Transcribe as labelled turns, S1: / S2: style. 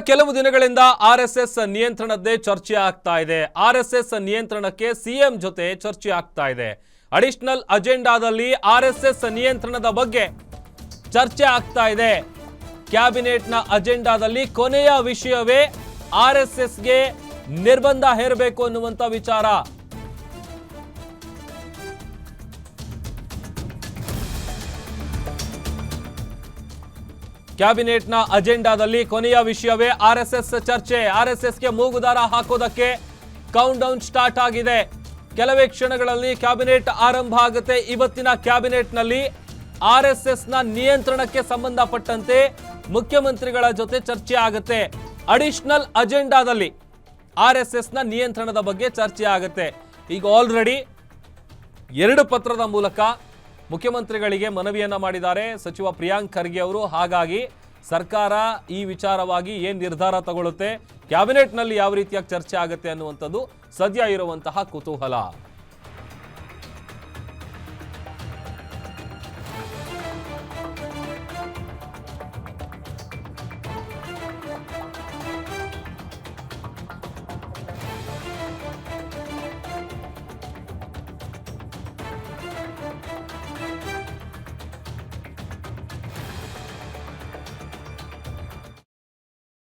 S1: ಕೆಲವು ದಿನಗಳಿಂದ ಆರ್ಎಸ್ಎಸ್ ನಿಯಂತ್ರಣದ್ದೇ ಚರ್ಚೆ ಆಗ್ತಾ ಇದೆ. ಆರ್ಎಸ್ಎಸ್ ನಿಯಂತ್ರಣಕ್ಕೆ ಸಿಎಂ ಜೊತೆ ಚರ್ಚೆ ಆಗ್ತಾ ಇದೆ. ಅಡಿಷನಲ್ ಅಜೆಂಡಾದಲ್ಲಿ ಆರ್ಎಸ್ಎಸ್ ನಿಯಂತ್ರಣದ ಬಗ್ಗೆ ಚರ್ಚೆ ಆಗ್ತಾ ಇದೆ. ಕ್ಯಾಬಿನೆಟ್ನ ಅಜೆಂಡಾದಲ್ಲಿ ಕೊನೆಯ ವಿಷಯವೇ ಆರ್ಎಸ್ಎಸ್ಗೆ ನಿರ್ಬಂಧ ಹೇರಬೇಕು ಅನ್ನುವಂತ ವಿಚಾರ. ಕ್ಯಾಬಿನೆಟ್ನ ಅಜೆಂಡಾದಲ್ಲಿ ಕೊನೆಯ ವಿಷಯವೇ ಆರ್ಎಸ್ಎಸ್ ಚರ್ಚೆ. ಆರ್ಎಸ್ಎಸ್ಗೆ ಮೂಗುದಾರ ಹಾಕೋದಕ್ಕೆ ಕೌಂಟ್ ಡೌನ್ ಸ್ಟಾರ್ಟ್ ಆಗಿದೆ. ಕೆಲವೇ ಕ್ಷಣಗಳಲ್ಲಿ ಕ್ಯಾಬಿನೆಟ್ ಆರಂಭ ಆಗುತ್ತೆ. ಇವತ್ತಿನ ಕ್ಯಾಬಿನೆಟ್ನಲ್ಲಿ ಆರ್ಎಸ್ಎಸ್ನ ನಿಯಂತ್ರಣಕ್ಕೆ ಸಂಬಂಧಪಟ್ಟಂತೆ ಮುಖ್ಯಮಂತ್ರಿಗಳ ಜೊತೆ ಚರ್ಚೆ ಆಗುತ್ತೆ. ಅಡಿಷನಲ್ ಅಜೆಂಡಾದಲ್ಲಿ ಆರ್ಎಸ್ಎಸ್ನ ನಿಯಂತ್ರಣದ ಬಗ್ಗೆ ಚರ್ಚೆ ಆಗುತ್ತೆ. ಈಗ ಆಲ್ರೆಡಿ 2 ಪತ್ರದ ಮೂಲಕ ಮುಖ್ಯಮಂತ್ರಿಗಳಿಗೆ ಮನವಿಯನ್ನ ಮಾಡಿದ್ದಾರೆ ಸಚಿವ ಪ್ರಿಯಾಂಕ್ ಖರ್ಗೆ ಅವರು. ಹಾಗಾಗಿ ಸರ್ಕಾರ ಈ ವಿಚಾರವಾಗಿ ಏನು ನಿರ್ಧಾರ ತಗೊಳ್ಳುತ್ತೆ, ಕ್ಯಾಬಿನೆಟ್ನಲ್ಲಿ ಯಾವ ರೀತಿಯಾಗಿ ಚರ್ಚೆ ಆಗುತ್ತೆ ಅನ್ನುವಂಥದ್ದು ಸದ್ಯ ಇರುವಂತಹ ಕುತೂಹಲ.